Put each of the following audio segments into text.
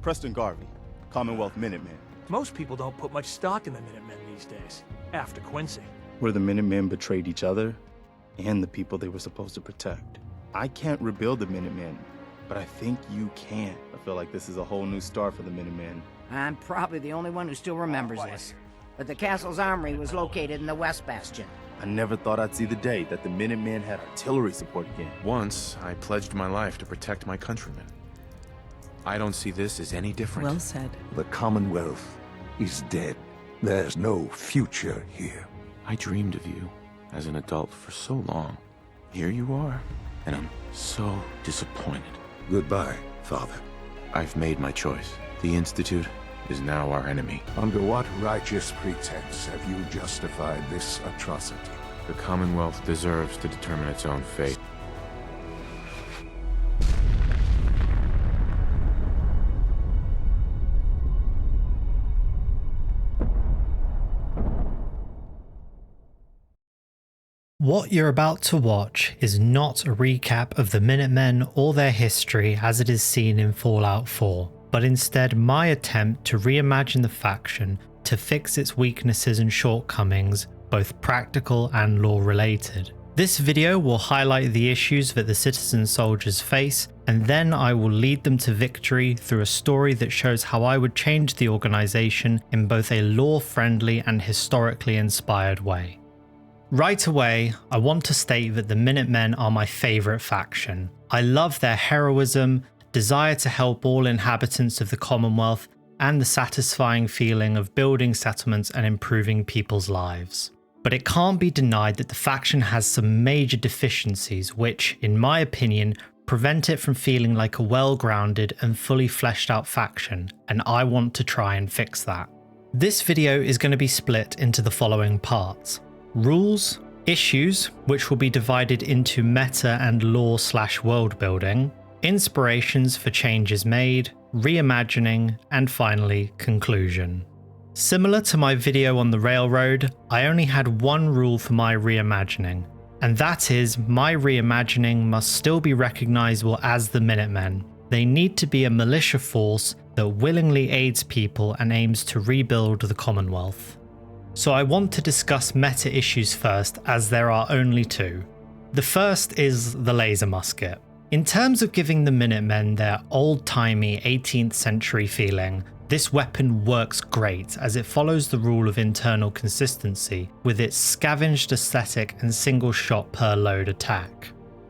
Preston Garvey, Commonwealth Minutemen. Most people don't put much stock in the Minutemen these days, after Quincy. Where the Minutemen betrayed each other and the people they were supposed to protect. I can't rebuild the Minutemen, but I think you can. I feel like this is a whole new start for the Minutemen. I'm probably the only one who still remembers this, but the castle's armory was located in the West Bastion. I never thought I'd see the day that the Minutemen had artillery support again. Once, I pledged my life to protect my countrymen. I don't see this as any different. Well said. The Commonwealth is dead. There's no future here. I dreamed of you as an adult for so long. Here you are, and I'm so disappointed. Goodbye, Father. I've made my choice. The Institute is now our enemy. Under what righteous pretense have you justified this atrocity? The Commonwealth deserves to determine its own fate. What you're about to watch is not a recap of the Minutemen or their history as it is seen in Fallout 4, but instead my attempt to reimagine the faction to fix its weaknesses and shortcomings, both practical and lore related. This video will highlight the issues that the citizen soldiers face, and then I will lead them to victory through a story that shows how I would change the organization in both a lore-friendly and historically inspired way. Right away, I want to state that the Minutemen are my favourite faction. I love their heroism, desire to help all inhabitants of the Commonwealth, and the satisfying feeling of building settlements and improving people's lives. But it can't be denied that the faction has some major deficiencies which, in my opinion, prevent it from feeling like a well-grounded and fully fleshed out faction, and I want to try and fix that. This video is going to be split into the following parts. Rules, issues, which will be divided into meta and lore/world building, inspirations for changes made, reimagining, and finally, conclusion. Similar to my video on the railroad, I only had one rule for my reimagining, and that is my reimagining must still be recognizable as the Minutemen. They need to be a militia force that willingly aids people and aims to rebuild the Commonwealth. So I want to discuss meta issues first, as there are only two. The first is the laser musket. In terms of giving the Minutemen their old-timey 18th century feeling, this weapon works great as it follows the rule of internal consistency with its scavenged aesthetic and single shot per load attack.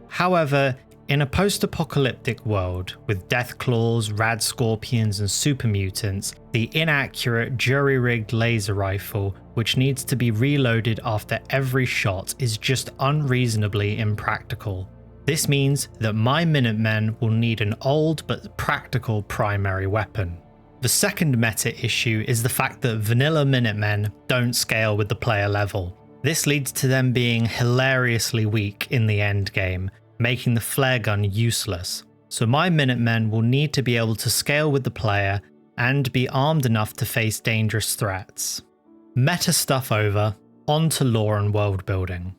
However, in a post-apocalyptic world with death claws, rad scorpions and super mutants, the inaccurate jury-rigged laser rifle, which needs to be reloaded after every shot, is just unreasonably impractical. This means that my Minutemen will need an old but practical primary weapon. The second meta issue is the fact that vanilla Minutemen don't scale with the player level. This leads to them being hilariously weak in the end game, making the flare gun useless. So my Minutemen will need to be able to scale with the player and be armed enough to face dangerous threats. Meta stuff over, on to lore and world building.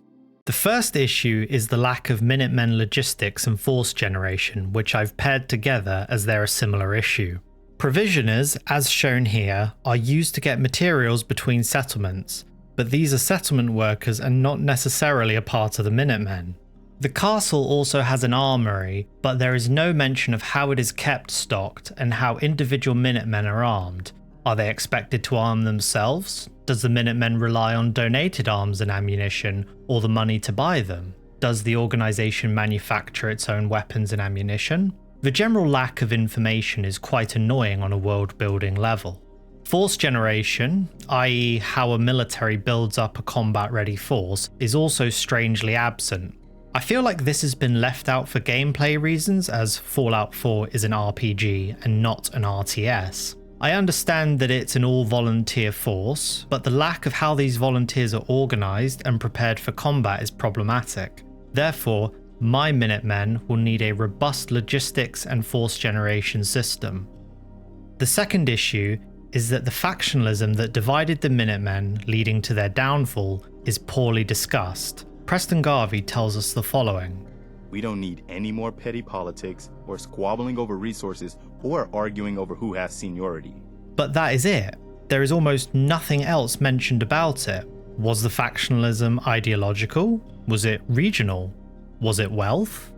The first issue is the lack of Minutemen logistics and force generation, which I've paired together as they're a similar issue. Provisioners, as shown here, are used to get materials between settlements, but these are settlement workers and not necessarily a part of the Minutemen. The castle also has an armory, but there is no mention of how it is kept stocked and how individual Minutemen are armed. Are they expected to arm themselves? Does the Minutemen rely on donated arms and ammunition, or the money to buy them? Does the organisation manufacture its own weapons and ammunition? The general lack of information is quite annoying on a world building level. Force generation, i.e. how a military builds up a combat ready force, is also strangely absent. I feel like this has been left out for gameplay reasons, as Fallout 4 is an RPG and not an RTS. I understand that it's an all-volunteer force, but the lack of how these volunteers are organised and prepared for combat is problematic. Therefore, my Minutemen will need a robust logistics and force generation system. The second issue is that the factionalism that divided the Minutemen, leading to their downfall, is poorly discussed. Preston Garvey tells us the following. We don't need any more petty politics or squabbling over resources or arguing over who has seniority. But that is it. There is almost nothing else mentioned about it. Was the factionalism ideological? Was it regional? Was it wealth?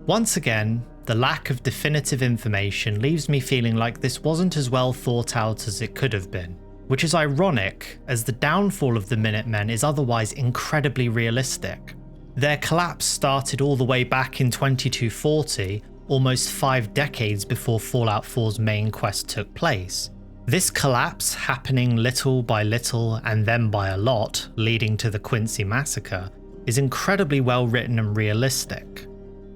Once again, the lack of definitive information leaves me feeling like this wasn't as well thought out as it could have been, which is ironic as the downfall of the Minutemen is otherwise incredibly realistic. Their collapse started all the way back in 2240, almost 5 decades before Fallout 4's main quest took place. This collapse happening little by little and then by a lot, leading to the Quincy Massacre, is incredibly well written and realistic.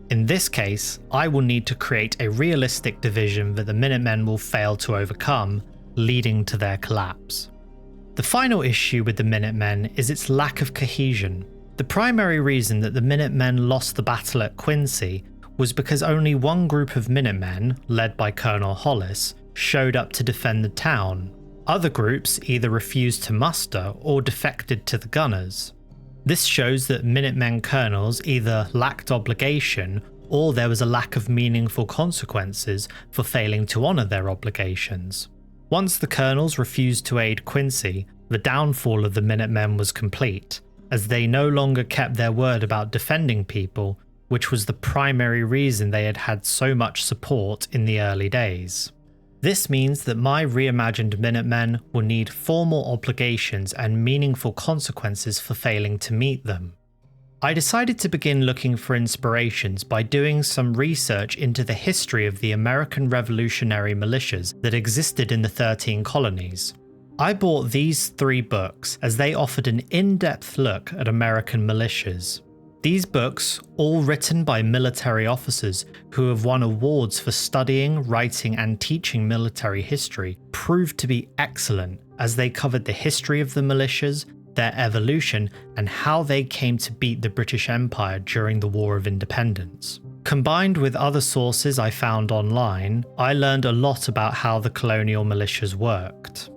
In this case, I will need to create a realistic division that the Minutemen will fail to overcome, leading to their collapse. The final issue with the Minutemen is its lack of cohesion. The primary reason that the Minutemen lost the battle at Quincy was because only one group of Minutemen, led by Colonel Hollis, showed up to defend the town. Other groups either refused to muster or defected to the gunners. This shows that Minutemen colonels either lacked obligation or there was a lack of meaningful consequences for failing to honour their obligations. Once the colonels refused to aid Quincy, the downfall of the Minutemen was complete, as they no longer kept their word about defending people, which was the primary reason they had had so much support in the early days. This means that my reimagined Minutemen will need formal obligations and meaningful consequences for failing to meet them. I decided to begin looking for inspirations by doing some research into the history of the American revolutionary militias that existed in the 13 colonies. I bought these 3 books as they offered an in-depth look at American militias. These books, all written by military officers who have won awards for studying, writing and teaching military history, proved to be excellent as they covered the history of the militias, their evolution, and how they came to beat the British Empire during the War of Independence. Combined with other sources I found online, I learned a lot about how the colonial militias worked.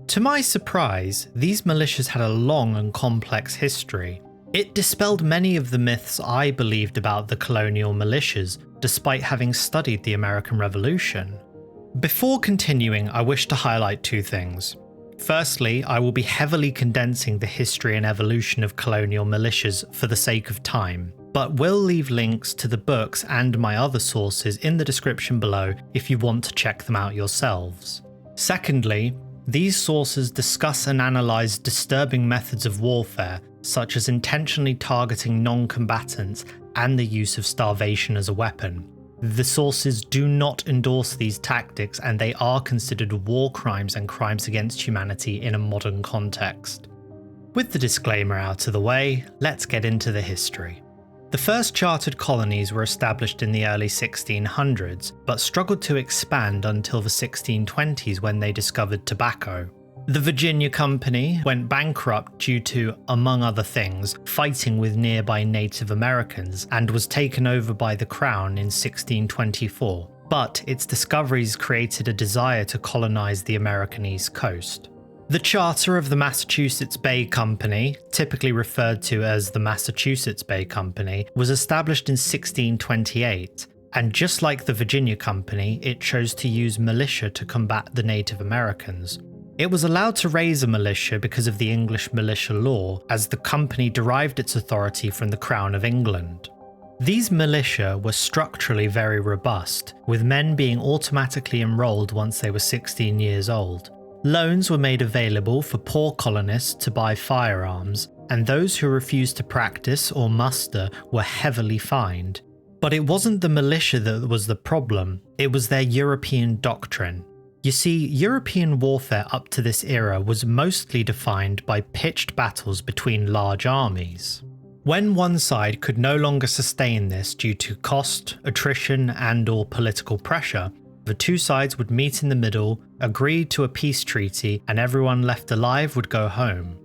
To my surprise, these militias had a long and complex history. It dispelled many of the myths I believed about the colonial militias, despite having studied the American Revolution. Before continuing, I wish to highlight 2 things. Firstly, I will be heavily condensing the history and evolution of colonial militias for the sake of time, but will leave links to the books and my other sources in the description below if you want to check them out yourselves. Secondly, these sources discuss and analyse disturbing methods of warfare, such as intentionally targeting non-combatants and the use of starvation as a weapon. The sources do not endorse these tactics and they are considered war crimes and crimes against humanity in a modern context. With the disclaimer out of the way, let's get into the history. The first chartered colonies were established in the early 1600s, but struggled to expand until the 1620s when they discovered tobacco. The Virginia Company went bankrupt due to, among other things, fighting with nearby Native Americans and was taken over by the Crown in 1624, but its discoveries created a desire to colonize the American East Coast. The charter of the Massachusetts Bay Company, typically referred to as the Massachusetts Bay Company, was established in 1628, and just like the Virginia Company, it chose to use militia to combat the Native Americans. It was allowed to raise a militia because of the English militia law, as the company derived its authority from the Crown of England. These militia were structurally very robust, with men being automatically enrolled once they were 16 years old. Loans were made available for poor colonists to buy firearms, and those who refused to practice or muster were heavily fined. But it wasn't the militia that was the problem, it was their European doctrine. You see, European warfare up to this era was mostly defined by pitched battles between large armies. When one side could no longer sustain this due to cost, attrition, and/or political pressure, the 2 sides would meet in the middle, agree to a peace treaty, and everyone left alive would go home.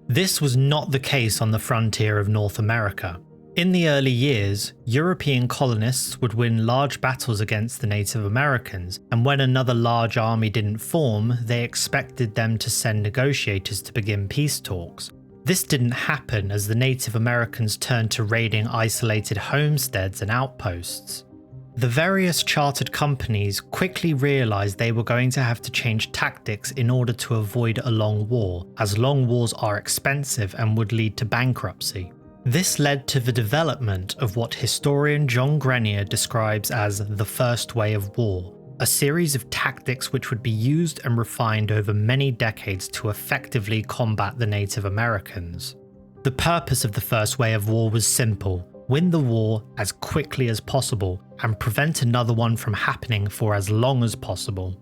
This was not the case on the frontier of North America. In the early years, European colonists would win large battles against the Native Americans, and when another large army didn't form, they expected them to send negotiators to begin peace talks. This didn't happen as the Native Americans turned to raiding isolated homesteads and outposts. The various chartered companies quickly realized they were going to have to change tactics in order to avoid a long war, as long wars are expensive and would lead to bankruptcy. This led to the development of what historian John Grenier describes as the First Way of War, a series of tactics which would be used and refined over many decades to effectively combat the Native Americans. The purpose of the First Way of War was simple: win the war as quickly as possible and prevent another one from happening for as long as possible.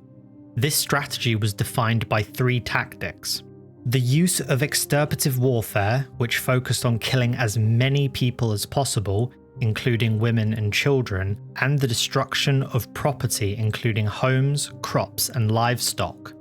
This strategy was defined by 3 tactics. The use of extirpative warfare, which focused on killing as many people as possible, including women and children, and the destruction of property including homes, crops and livestock.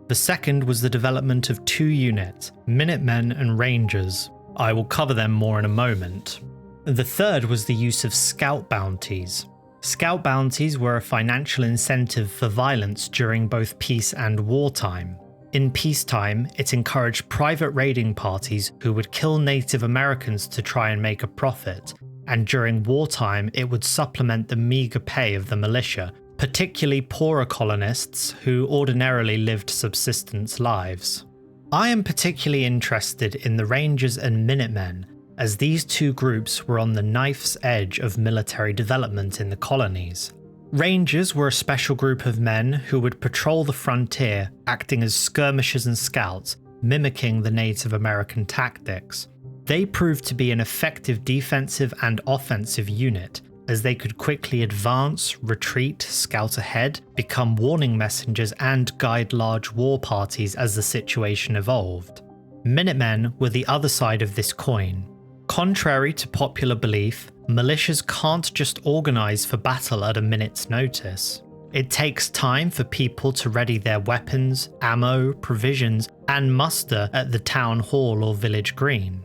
The second was the development of 2 units, Minutemen and Rangers. I will cover them more in a moment. The third was the use of scout bounties. Scout bounties were a financial incentive for violence during both peace and wartime. In peacetime, it encouraged private raiding parties who would kill Native Americans to try and make a profit, and during wartime it would supplement the meagre pay of the militia, particularly poorer colonists who ordinarily lived subsistence lives. I am particularly interested in the Rangers and Minutemen, as these 2 groups were on the knife's edge of military development in the colonies. Rangers were a special group of men who would patrol the frontier, acting as skirmishers and scouts, mimicking the Native American tactics. They proved to be an effective defensive and offensive unit, as they could quickly advance, retreat, scout ahead, become warning messengers and guide large war parties as the situation evolved. Minutemen were the other side of this coin. Contrary to popular belief, militias can't just organise for battle at a minute's notice. It takes time for people to ready their weapons, ammo, provisions, and muster at the town hall or village green.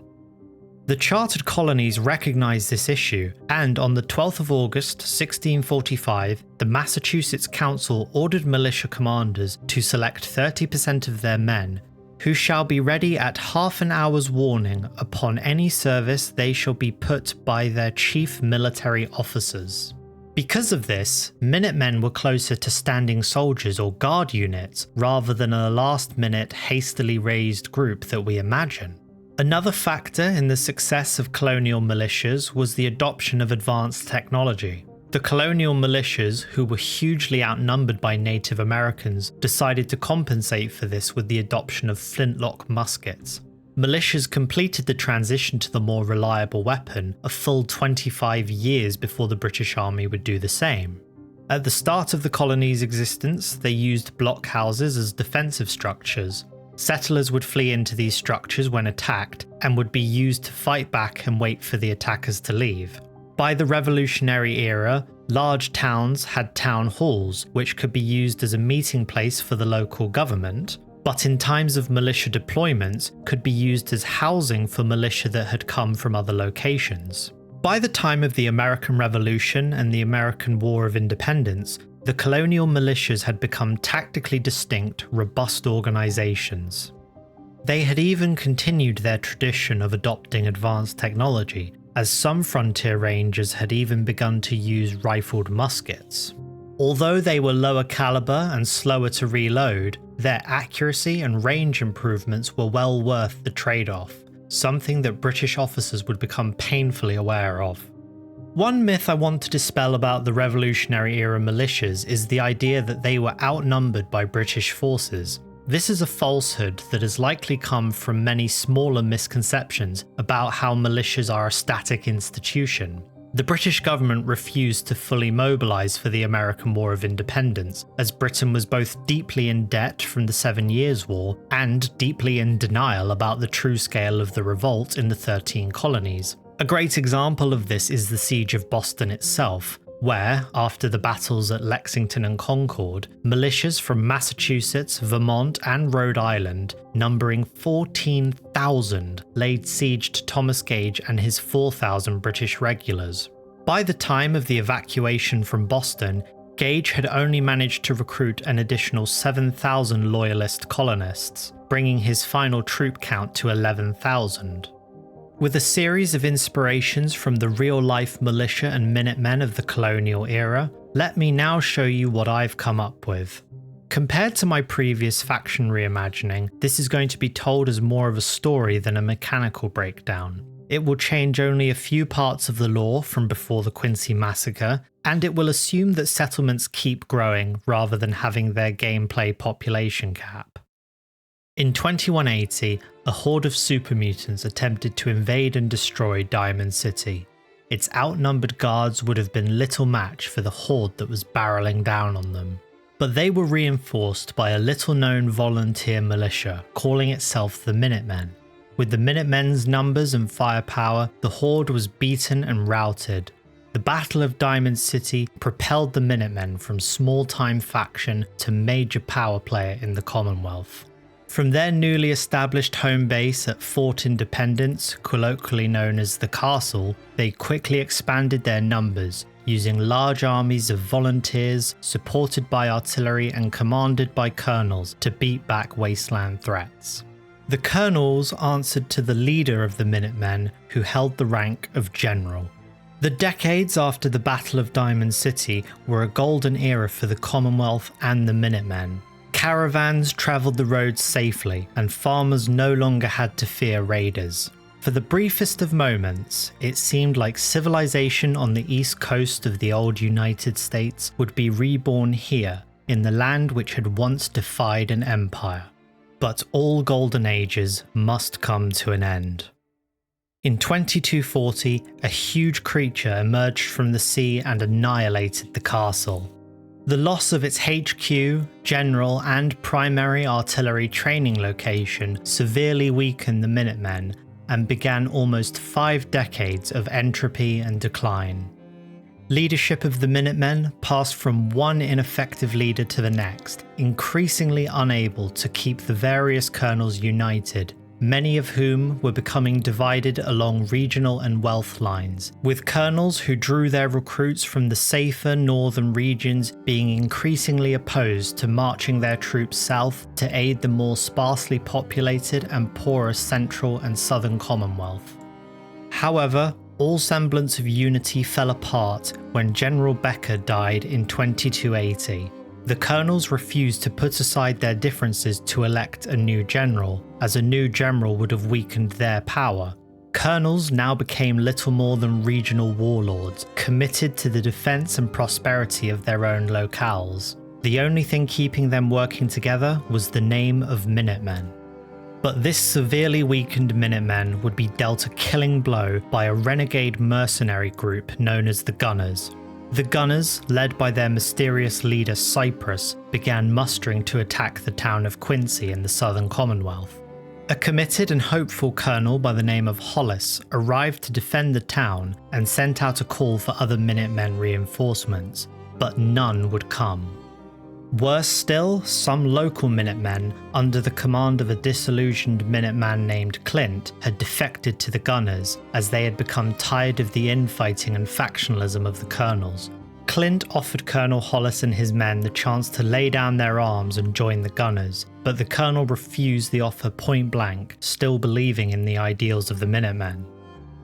The chartered colonies recognised this issue, and on the 12th of August 1645, the Massachusetts Council ordered militia commanders to select 30% of their men, who shall be ready at half an hour's warning upon any service they shall be put by their chief military officers. Because of this, Minutemen were closer to standing soldiers or guard units rather than a last-minute hastily raised group that we imagine. Another factor in the success of colonial militias was the adoption of advanced technology. The colonial militias, who were hugely outnumbered by Native Americans, decided to compensate for this with the adoption of flintlock muskets. Militias completed the transition to the more reliable weapon a full 25 years before the British Army would do the same. At the start of the colony's existence, they used blockhouses as defensive structures. Settlers would flee into these structures when attacked and would be used to fight back and wait for the attackers to leave. By the Revolutionary era, large towns had town halls, which could be used as a meeting place for the local government, but in times of militia deployments could be used as housing for militia that had come from other locations. By the time of the American Revolution and the American War of Independence, the colonial militias had become tactically distinct, robust organizations. They had even continued their tradition of adopting advanced technology, as some frontier rangers had even begun to use rifled muskets. Although they were lower caliber and slower to reload, their accuracy and range improvements were well worth the trade-off, something that British officers would become painfully aware of. One myth I want to dispel about the Revolutionary-era militias is the idea that they were outnumbered by British forces. This is a falsehood that has likely come from many smaller misconceptions about how militias are a static institution. The British government refused to fully mobilise for the American War of Independence, as Britain was both deeply in debt from the 7 Years' War and deeply in denial about the true scale of the revolt in the 13 colonies. A great example of this is the Siege of Boston itself, where, after the battles at Lexington and Concord, militias from Massachusetts, Vermont and Rhode Island, numbering 14,000, laid siege to Thomas Gage and his 4,000 British regulars. By the time of the evacuation from Boston, Gage had only managed to recruit an additional 7,000 loyalist colonists. bringing his final troop count to 11,000. With a series of inspirations from the real-life militia and Minutemen of the colonial era, let me now show you what I've come up with. Compared to my previous faction reimagining, this is going to be told as more of a story than a mechanical breakdown. It will change only a few parts of the lore from before the Quincy Massacre, and it will assume that settlements keep growing rather than having their gameplay population cap. In 2180, a horde of super mutants attempted to invade and destroy Diamond City. Its outnumbered guards would have been little match for the horde that was barreling down on them. But they were reinforced by a little-known volunteer militia calling itself the Minutemen. With the Minutemen's numbers and firepower, the horde was beaten and routed. The Battle of Diamond City propelled the Minutemen from small-time faction to major power player in the Commonwealth. From their newly established home base at Fort Independence, colloquially known as the Castle, they quickly expanded their numbers, using large armies of volunteers supported by artillery and commanded by colonels to beat back wasteland threats. The colonels answered to the leader of the Minutemen, who held the rank of general. The decades after the Battle of Diamond City were a golden era for the Commonwealth and the Minutemen. Caravans travelled the roads safely, and farmers no longer had to fear raiders. For the briefest of moments, it seemed like civilization on the east coast of the old United States would be reborn here, in the land which had once defied an empire. But all golden ages must come to an end. In 2240, a huge creature emerged from the sea and annihilated the castle. The loss of its HQ, general and primary artillery training location severely weakened the Minutemen and began almost 5 decades of entropy and decline. Leadership of the Minutemen passed from one ineffective leader to the next, increasingly unable to keep the various colonels united, many of whom were becoming divided along regional and wealth lines, with colonels who drew their recruits from the safer northern regions being increasingly opposed to marching their troops south to aid the more sparsely populated and poorer central and southern Commonwealth. However, all semblance of unity fell apart when General Becker died in 2280. The colonels refused to put aside their differences to elect a new general, as a new general would have weakened their power. Colonels now became little more than regional warlords, committed to the defense and prosperity of their own locales. The only thing keeping them working together was the name of Minutemen. But this severely weakened Minutemen would be dealt a killing blow by a renegade mercenary group known as the Gunners. The Gunners, led by their mysterious leader Cyprus, began mustering to attack the town of Quincy in the southern Commonwealth. A committed and hopeful colonel by the name of Hollis arrived to defend the town and sent out a call for other Minutemen reinforcements, but none would come. Worse still, some local Minutemen, under the command of a disillusioned Minuteman named Clint, had defected to the Gunners, as they had become tired of the infighting and factionalism of the colonels. Clint offered Colonel Hollis and his men the chance to lay down their arms and join the Gunners, but the colonel refused the offer point blank, still believing in the ideals of the Minutemen.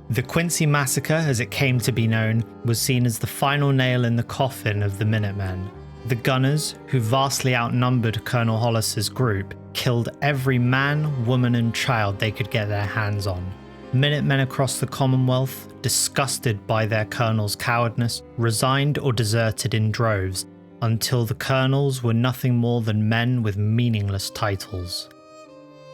The Quincy Massacre, as it came to be known, was seen as the final nail in the coffin of the Minutemen. The Gunners, who vastly outnumbered Colonel Hollis's group, killed every man, woman and child they could get their hands on. Minutemen across the Commonwealth, disgusted by their colonel's cowardice, resigned or deserted in droves, until the colonels were nothing more than men with meaningless titles.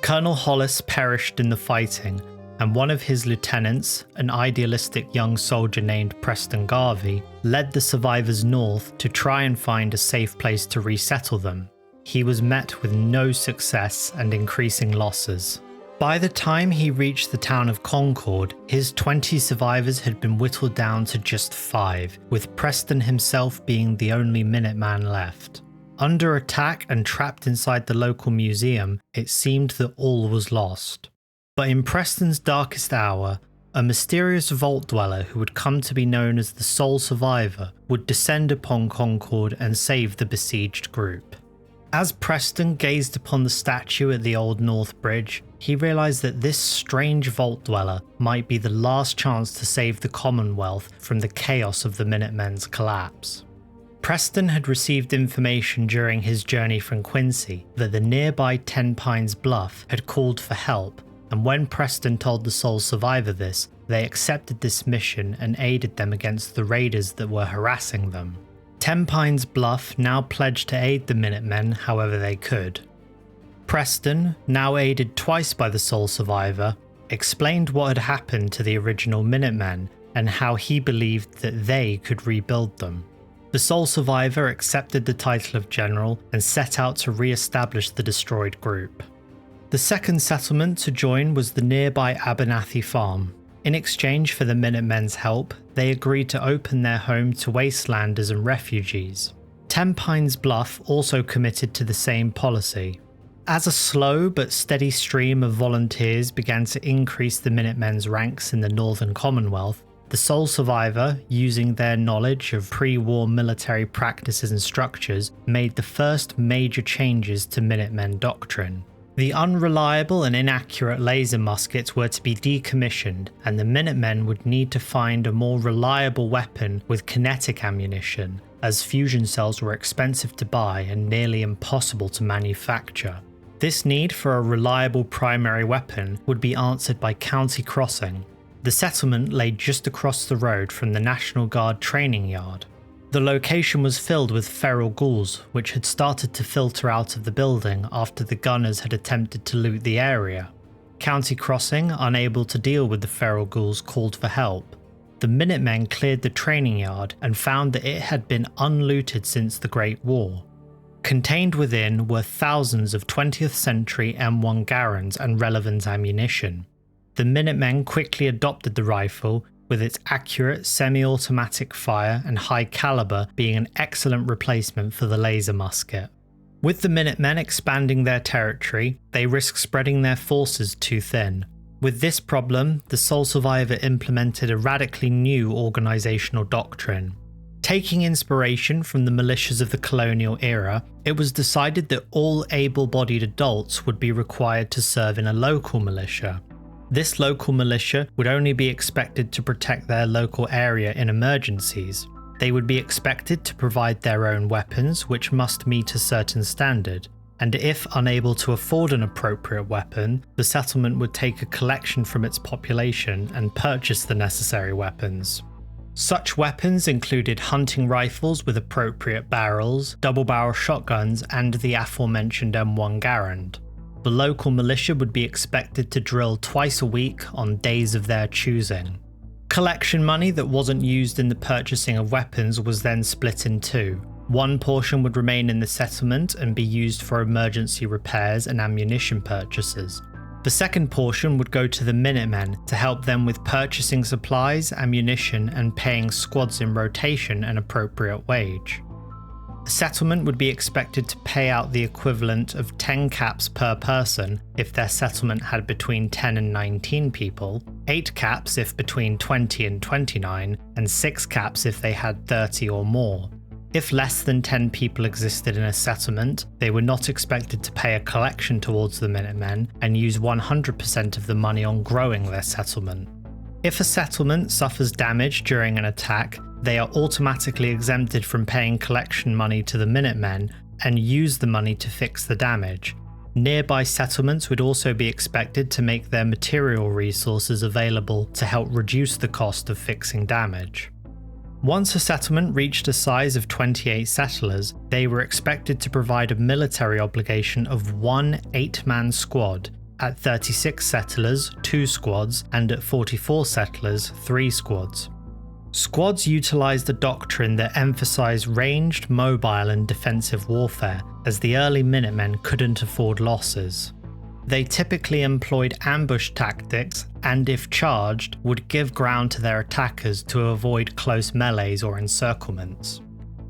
Colonel Hollis perished in the fighting, and one of his lieutenants, an idealistic young soldier named Preston Garvey, led the survivors north to try and find a safe place to resettle them. He was met with no success and increasing losses. By the time he reached the town of Concord, his 20 survivors had been whittled down to just 5, with Preston himself being the only Minuteman left. Under attack and trapped inside the local museum, it seemed that all was lost. But in Preston's darkest hour, a mysterious vault dweller who would come to be known as the sole survivor would descend upon Concord and save the besieged group. As Preston gazed upon the statue at the Old North Bridge, he realised that this strange vault dweller might be the last chance to save the Commonwealth from the chaos of the Minutemen's collapse. Preston had received information during his journey from Quincy that the nearby 10 Pines Bluff had called for help, and when Preston told the sole survivor this, they accepted this mission and aided them against the raiders that were harassing them. 10 Pines Bluff now pledged to aid the Minutemen however they could. Preston, now aided twice by the sole survivor, explained what had happened to the original Minutemen and how he believed that they could rebuild them. The sole survivor accepted the title of general and set out to re-establish the destroyed group. The second settlement to join was the nearby Abernathy farm. In exchange for the Minutemen's help, they agreed to open their home to wastelanders and refugees. 10 Pines Bluff also committed to the same policy. As a slow but steady stream of volunteers began to increase the Minutemen's ranks in the Northern Commonwealth, the sole survivor, using their knowledge of pre-war military practices and structures, made the first major changes to Minutemen doctrine. The unreliable and inaccurate laser muskets were to be decommissioned, and the Minutemen would need to find a more reliable weapon with kinetic ammunition, as fusion cells were expensive to buy and nearly impossible to manufacture. This need for a reliable primary weapon would be answered by County Crossing. The settlement lay just across the road from the National Guard training yard. The location was filled with feral ghouls, which had started to filter out of the building after the gunners had attempted to loot the area. County Crossing, unable to deal with the feral ghouls, called for help. The Minutemen cleared the training yard and found that it had been unlooted since the Great War. Contained within were thousands of 20th century M1 Garand and relevant ammunition. The Minutemen quickly adopted the rifle, with its accurate semi-automatic fire and high caliber being an excellent replacement for the laser musket. With the Minutemen expanding their territory, they risked spreading their forces too thin. With this problem, the sole survivor implemented a radically new organisational doctrine. Taking inspiration from the militias of the colonial era, it was decided that all able-bodied adults would be required to serve in a local militia. This local militia would only be expected to protect their local area in emergencies. They would be expected to provide their own weapons, which must meet a certain standard, and if unable to afford an appropriate weapon, the settlement would take a collection from its population and purchase the necessary weapons. Such weapons included hunting rifles with appropriate barrels, double-barrel shotguns, and the aforementioned M1 Garand. The local militia would be expected to drill twice a week on days of their choosing. Collection money that wasn't used in the purchasing of weapons was then split in two. One portion would remain in the settlement and be used for emergency repairs and ammunition purchases. The second portion would go to the Minutemen to help them with purchasing supplies, ammunition, and paying squads in rotation an appropriate wage. The settlement would be expected to pay out the equivalent of 10 caps per person if their settlement had between 10 and 19 people, 8 caps if between 20 and 29, and 6 caps if they had 30 or more. If less than 10 people existed in a settlement, they were not expected to pay a collection towards the Minutemen and use 100% of the money on growing their settlement. If a settlement suffers damage during an attack, they are automatically exempted from paying collection money to the Minutemen and use the money to fix the damage. Nearby settlements would also be expected to make their material resources available to help reduce the cost of fixing damage. Once a settlement reached a size of 28 settlers, they were expected to provide a military obligation of one 8-man squad, at 36 settlers, 2 squads, and at 44 settlers, 3 squads. Squads utilised a doctrine that emphasised ranged, mobile and defensive warfare, as the early Minutemen couldn't afford losses. They typically employed ambush tactics and, if charged, would give ground to their attackers to avoid close melees or encirclements.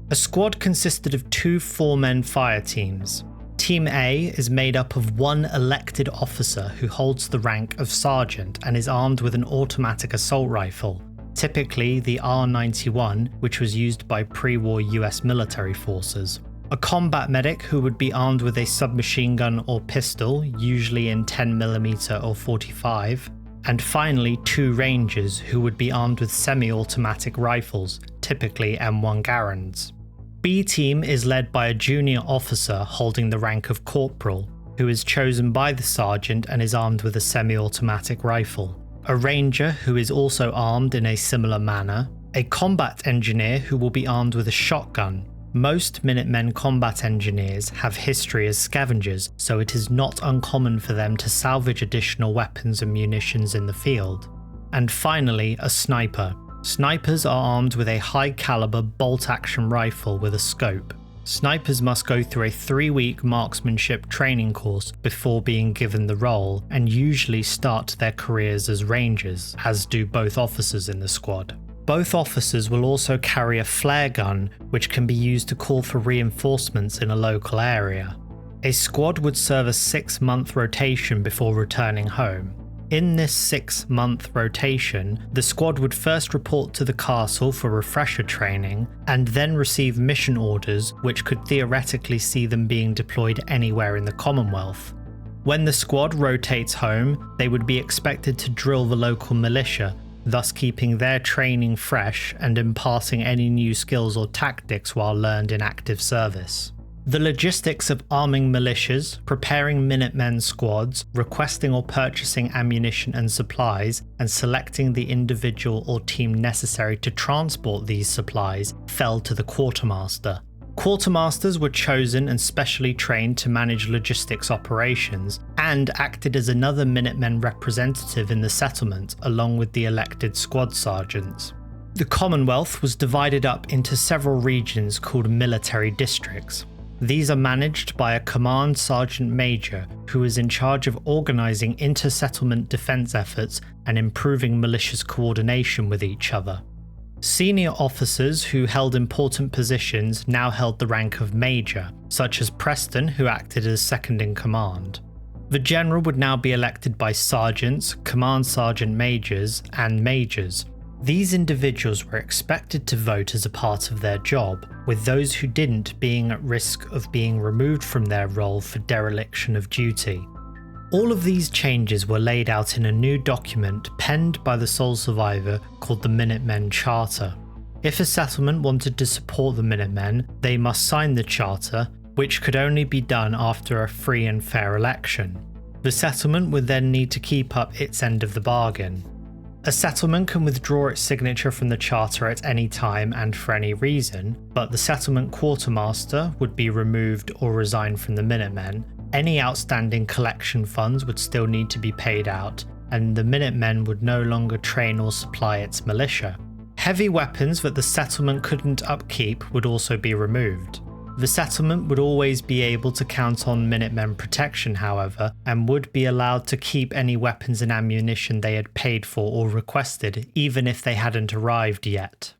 A squad consisted of 2 4-man fire teams. Team A is made up of one elected officer who holds the rank of sergeant and is armed with an automatic assault rifle, typically the R91, which was used by pre-war US military forces. a combat medic who would be armed with a submachine gun or pistol, usually in 10mm or 45, and finally 2 rangers who would be armed with semi-automatic rifles, typically M1 Garands. B Team is led by a junior officer holding the rank of corporal, who is chosen by the sergeant and is armed with a semi-automatic rifle, a ranger who is also armed in a similar manner, a combat engineer who will be armed with a shotgun. Most Minutemen combat engineers have history as scavengers, so it is not uncommon for them to salvage additional weapons and munitions in the field. And finally, a sniper. Snipers are armed with a high-caliber bolt-action rifle with a scope. Snipers must go through a 3-week marksmanship training course before being given the role, and usually start their careers as rangers, as do both officers in the squad. Both officers will also carry a flare gun, which can be used to call for reinforcements in a local area. A squad would serve a 6-month rotation before returning home. In this 6-month rotation, the squad would first report to the castle for refresher training, and then receive mission orders which could theoretically see them being deployed anywhere in the Commonwealth. When the squad rotates home, they would be expected to drill the local militia, thus keeping their training fresh and imparting any new skills or tactics while learned in active service. The logistics of arming militias, preparing Minutemen squads, requesting or purchasing ammunition and supplies, and selecting the individual or team necessary to transport these supplies fell to the quartermaster. Quartermasters were chosen and specially trained to manage logistics operations, and acted as another Minutemen representative in the settlement along with the elected squad sergeants. The Commonwealth was divided up into several regions called military districts. These are managed by a command sergeant major who is in charge of organising inter-settlement defence efforts and improving militia's coordination with each other. Senior officers who held important positions now held the rank of major, such as Preston, who acted as second in command. The general would now be elected by sergeants, command sergeant majors, and majors. These individuals were expected to vote as a part of their job, with those who didn't being at risk of being removed from their role for dereliction of duty. All of these changes were laid out in a new document penned by the sole survivor called the Minutemen Charter. If a settlement wanted to support the Minutemen, they must sign the charter, which could only be done after a free and fair election. The settlement would then need to keep up its end of the bargain. A settlement can withdraw its signature from the charter at any time and for any reason, but the settlement quartermaster would be removed or resign from the Minutemen. Any outstanding collection funds would still need to be paid out, and the Minutemen would no longer train or supply its militia. Heavy weapons that the settlement couldn't upkeep would also be removed. The settlement would always be able to count on Minutemen protection, however, and would be allowed to keep any weapons and ammunition they had paid for or requested, even if they hadn't arrived yet.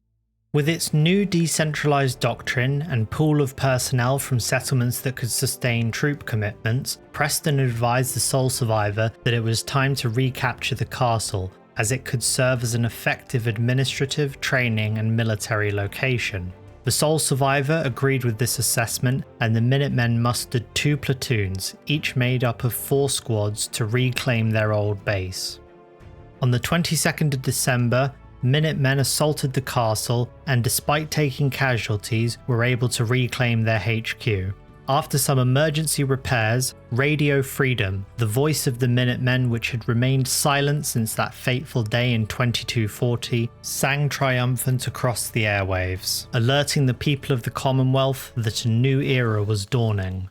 With its new decentralised doctrine and pool of personnel from settlements that could sustain troop commitments, Preston advised the sole survivor that it was time to recapture the castle, as it could serve as an effective administrative, training and military location. The sole survivor agreed with this assessment, and the Minutemen mustered 2 platoons, each made up of 4 squads, to reclaim their old base. On the 22nd of December, Minutemen assaulted the castle and, despite taking casualties, were able to reclaim their HQ. After some emergency repairs, Radio Freedom, the voice of the Minutemen which had remained silent since that fateful day in 2240, sang triumphant across the airwaves, alerting the people of the Commonwealth that a new era was dawning.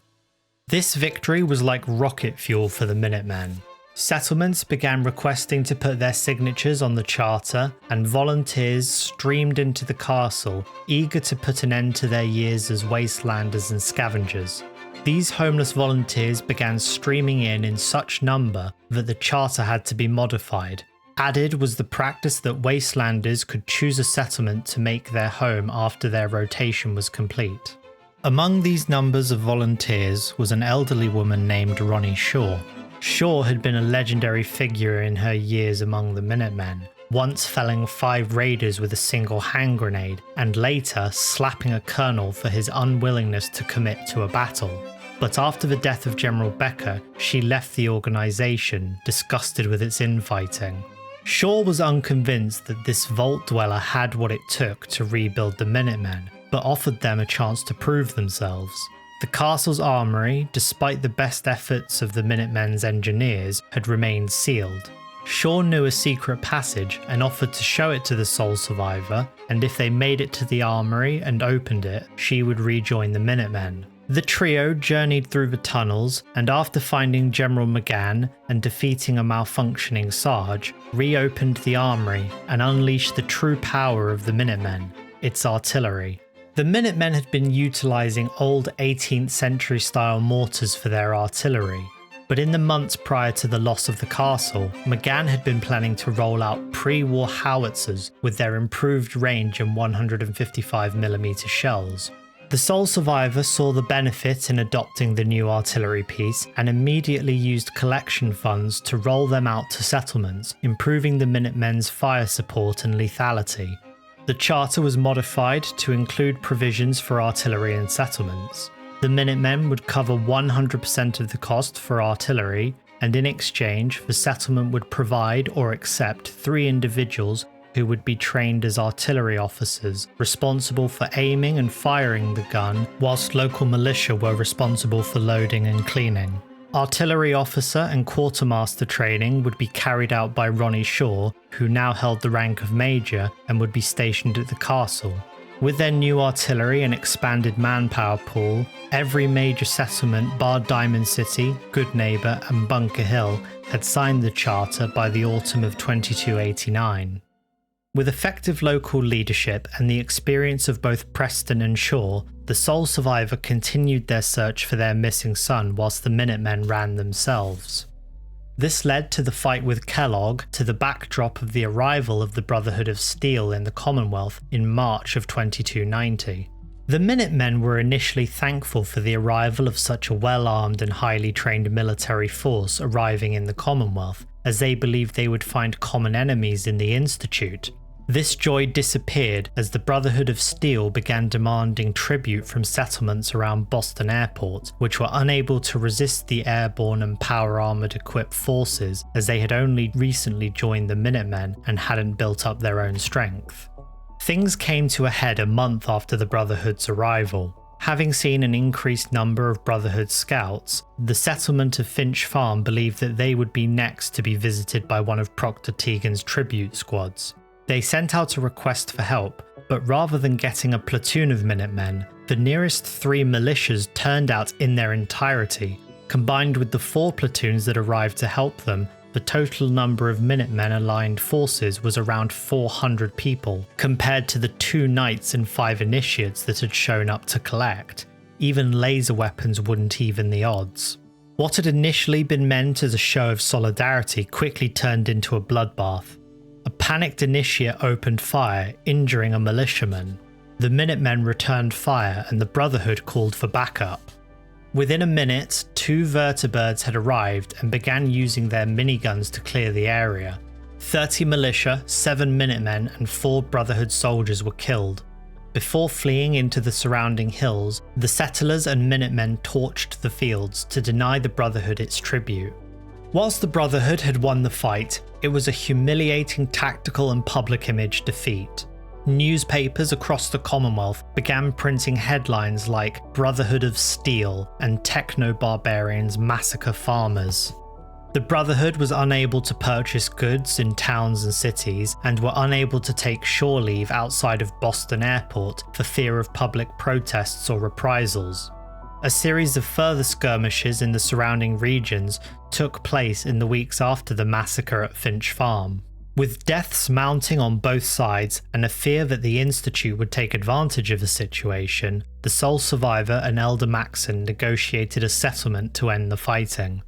This victory was like rocket fuel for the Minutemen. Settlements began requesting to put their signatures on the charter, and volunteers streamed into the castle, eager to put an end to their years as wastelanders and scavengers. These homeless volunteers began streaming in such number that the charter had to be modified. Added was the practice that wastelanders could choose a settlement to make their home after their rotation was complete. Among these numbers of volunteers was an elderly woman named Ronnie Shaw. Shaw had been a legendary figure in her years among the Minutemen. once felling 5 raiders with a single hand grenade, and later slapping a colonel for his unwillingness to commit to a battle. But after the death of General Becker, she left the organization, disgusted with its infighting. Shaw was unconvinced that this Vault Dweller had what it took to rebuild the Minutemen, but offered them a chance to prove themselves. The castle's armory, despite the best efforts of the Minutemen's engineers, had remained sealed. Shaw knew a secret passage and offered to show it to the sole survivor, and if they made it to the armory and opened it, she would rejoin the Minutemen. The trio journeyed through the tunnels, and after finding General McGann and defeating a malfunctioning Sarge, reopened the armory and unleashed the true power of the Minutemen, its artillery. The Minutemen had been utilising old 18th century style mortars for their artillery, but in the months prior to the loss of the castle, McGann had been planning to roll out pre-war howitzers with their improved range and 155mm shells. The sole survivor saw the benefit in adopting the new artillery piece and immediately used collection funds to roll them out to settlements, improving the Minutemen's fire support and lethality. The charter was modified to include provisions for artillery and settlements. The Minutemen would cover 100% of the cost for artillery, and in exchange, the settlement would provide or accept 3 individuals who would be trained as artillery officers, responsible for aiming and firing the gun, whilst local militia were responsible for loading and cleaning. Artillery officer and quartermaster training would be carried out by Ronnie Shaw, who now held the rank of major and would be stationed at the castle. With their new artillery and expanded manpower pool, every major settlement bar Diamond City, Goodneighbor and Bunker Hill had signed the charter by the autumn of 2289. With effective local leadership and the experience of both Preston and Shaw, the sole survivor continued their search for their missing son whilst the Minutemen ran themselves. This led to the fight with Kellogg, to the backdrop of the arrival of the Brotherhood of Steel in the Commonwealth in March of 2290. The Minutemen were initially thankful for the arrival of such a well-armed and highly trained military force arriving in the Commonwealth, as they believed they would find common enemies in the Institute. This joy disappeared as the Brotherhood of Steel began demanding tribute from settlements around Boston Airport, which were unable to resist the airborne and power-armoured equipped forces, as they had only recently joined the Minutemen and hadn't built up their own strength. Things came to a head a month after the Brotherhood's arrival. Having seen an increased number of Brotherhood scouts, the settlement of Finch Farm believed that they would be next to be visited by one of Proctor Teagan's tribute squads. They sent out a request for help, but rather than getting a platoon of Minutemen, the nearest 3 militias turned out in their entirety. Combined with the 4 platoons that arrived to help them, the total number of Minutemen aligned forces was around 400 people, compared to the 2 knights and 5 initiates that had shown up to collect. Even laser weapons wouldn't even the odds. What had initially been meant as a show of solidarity quickly turned into a bloodbath. A panicked initiate opened fire, injuring a militiaman. The Minutemen returned fire and the Brotherhood called for backup. Within a minute, 2 vertibirds had arrived and began using their miniguns to clear the area. 30 militia, 7 Minutemen and 4 Brotherhood soldiers were killed. Before fleeing into the surrounding hills, the settlers and Minutemen torched the fields to deny the Brotherhood its tribute. Whilst the Brotherhood had won the fight, it was a humiliating tactical and public image defeat. Newspapers across the Commonwealth began printing headlines like Brotherhood of Steel and Techno-Barbarians Massacre Farmers. The Brotherhood was unable to purchase goods in towns and cities and were unable to take shore leave outside of Boston Airport for fear of public protests or reprisals. A series of further skirmishes in the surrounding regions took place in the weeks after the massacre at Finch Farm. With deaths mounting on both sides and a fear that the Institute would take advantage of the situation, the sole survivor and Elder Maxon negotiated a settlement to end the fighting.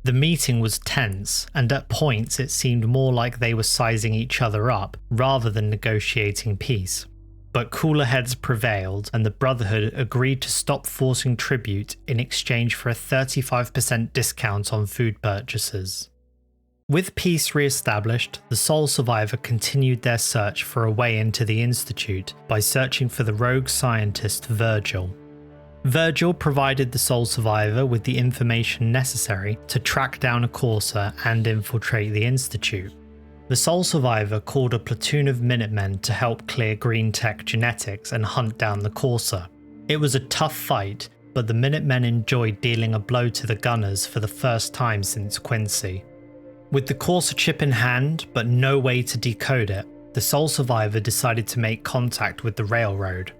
The meeting was tense, and at points it seemed more like they were sizing each other up rather than negotiating peace. But cooler heads prevailed, and the Brotherhood agreed to stop forcing tribute in exchange for a 35% discount on food purchases. With peace re-established, the sole survivor continued their search for a way into the Institute by searching for the rogue scientist Virgil. Virgil provided the sole survivor with the information necessary to track down a Courser and infiltrate the Institute. The sole survivor called a platoon of Minutemen to help clear green tech genetics and hunt down the Courser. It was a tough fight, but the Minutemen enjoyed dealing a blow to the gunners for the first time since Quincy. With the Courser chip in hand, but no way to decode it, the sole survivor decided to make contact with the railroad.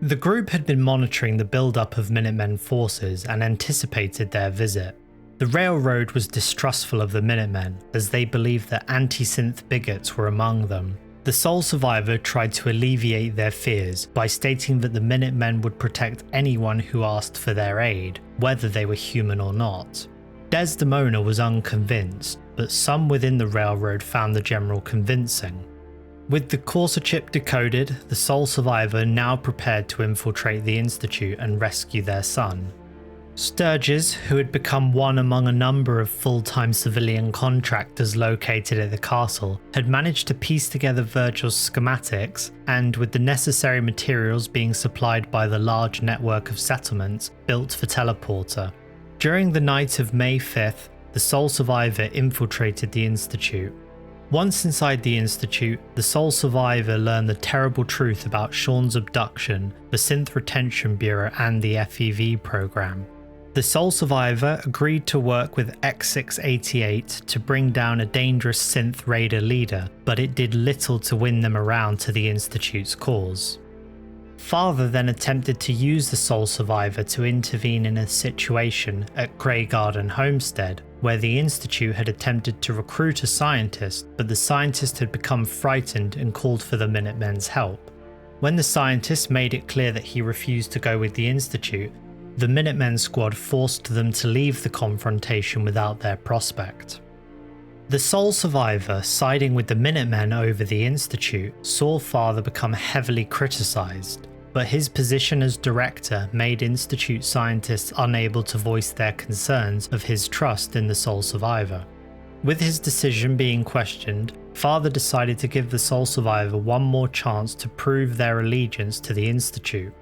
The group had been monitoring the build-up of Minutemen forces and anticipated their visit. The railroad was distrustful of the Minutemen, as they believed that anti-synth bigots were among them. The sole survivor tried to alleviate their fears by stating that the Minutemen would protect anyone who asked for their aid, whether they were human or not. Desdemona was unconvinced, but some within the railroad found the general convincing. With the Courser chip decoded, the sole survivor now prepared to infiltrate the Institute and rescue their son. Sturgis, who had become one among a number of full-time civilian contractors located at the castle, had managed to piece together Virgil's schematics and, with the necessary materials being supplied by the large network of settlements, built for teleporter. During the night of May 5th, the sole survivor infiltrated the Institute. Once inside the Institute, the sole survivor learned the terrible truth about Sean's abduction, the Synth Retention Bureau and the FEV program. The sole survivor agreed to work with X688 to bring down a dangerous synth raider leader, but it did little to win them around to the Institute's cause. Father then attempted to use the sole survivor to intervene in a situation at Grey Garden Homestead, where the Institute had attempted to recruit a scientist, but the scientist had become frightened and called for the Minutemen's help. When the scientist made it clear that he refused to go with the Institute, the Minutemen squad forced them to leave the confrontation without their prospect. The sole survivor, siding with the Minutemen over the Institute, saw Father become heavily criticized, but his position as director made Institute scientists unable to voice their concerns of his trust in the sole survivor. With his decision being questioned, Father decided to give the sole survivor one more chance to prove their allegiance to the Institute.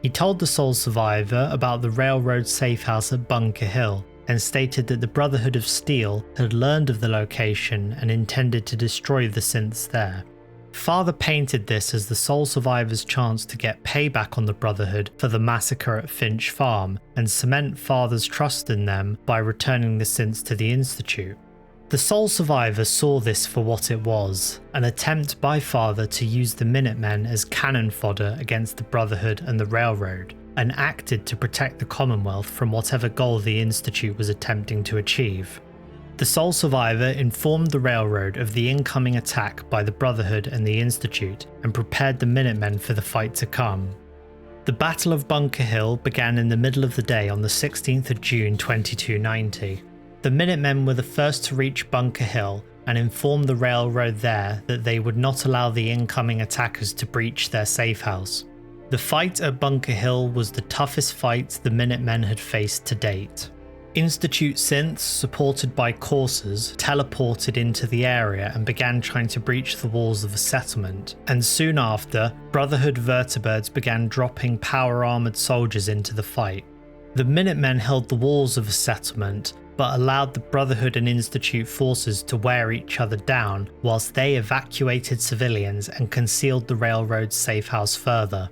He told the sole survivor about the railroad safehouse at Bunker Hill and stated that the Brotherhood of Steel had learned of the location and intended to destroy the synths there. Father painted this as the sole survivor's chance to get payback on the Brotherhood for the massacre at Finch Farm and cement Father's trust in them by returning the synths to the Institute. The sole survivor saw this for what it was, an attempt by Father to use the Minutemen as cannon fodder against the Brotherhood and the Railroad, and acted to protect the Commonwealth from whatever goal the Institute was attempting to achieve. The sole survivor informed the Railroad of the incoming attack by the Brotherhood and the Institute and prepared the Minutemen for the fight to come. The Battle of Bunker Hill began in the middle of the day on the 16th of June 2290. The Minutemen were the first to reach Bunker Hill and informed the Railroad there that they would not allow the incoming attackers to breach their safehouse. The fight at Bunker Hill was the toughest fight the Minutemen had faced to date. Institute synths, supported by coursers, teleported into the area and began trying to breach the walls of the settlement, and soon after, Brotherhood vertibirds began dropping power-armoured soldiers into the fight. The Minutemen held the walls of the settlement, but allowed the Brotherhood and Institute forces to wear each other down whilst they evacuated civilians and concealed the railroad's safehouse further.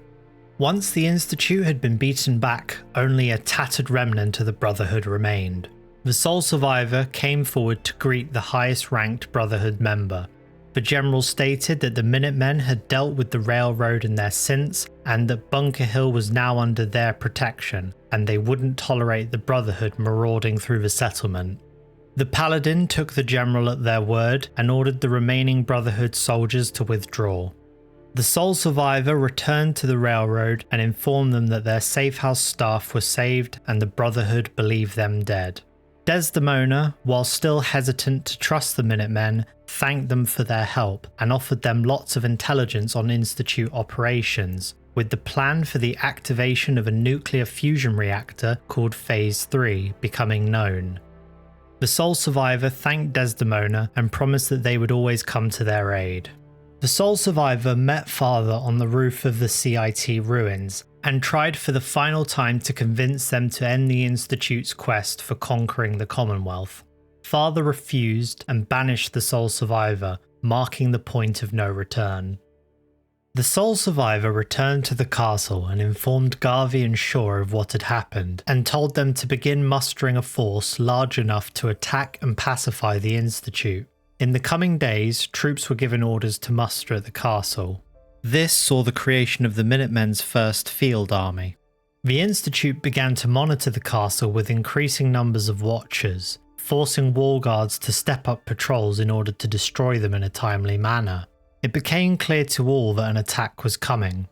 Once the Institute had been beaten back, only a tattered remnant of the Brotherhood remained. The sole survivor came forward to greet the highest ranked Brotherhood member. The general stated that the Minutemen had dealt with the Railroad and their synths, and that Bunker Hill was now under their protection, and they wouldn't tolerate the Brotherhood marauding through the settlement. The Paladin took the general at their word and ordered the remaining Brotherhood soldiers to withdraw. The sole survivor returned to the Railroad and informed them that their safehouse staff were saved and the Brotherhood believed them dead. Desdemona, while still hesitant to trust the Minutemen, thanked them for their help and offered them lots of intelligence on Institute operations, with the plan for the activation of a nuclear fusion reactor called Phase 3 becoming known. The sole survivor thanked Desdemona and promised that they would always come to their aid. The sole survivor met Father on the roof of the CIT ruins and tried for the final time to convince them to end the Institute's quest for conquering the Commonwealth. Father refused and banished the sole survivor, marking the point of no return. The sole survivor returned to the castle and informed Garvey and Shaw of what had happened, and told them to begin mustering a force large enough to attack and pacify the Institute. In the coming days, troops were given orders to muster at the castle. This saw the creation of the Minutemen's first field army. The Institute began to monitor the castle with increasing numbers of watchers, forcing wall guards to step up patrols in order to destroy them in a timely manner. It became clear to all that an attack was coming.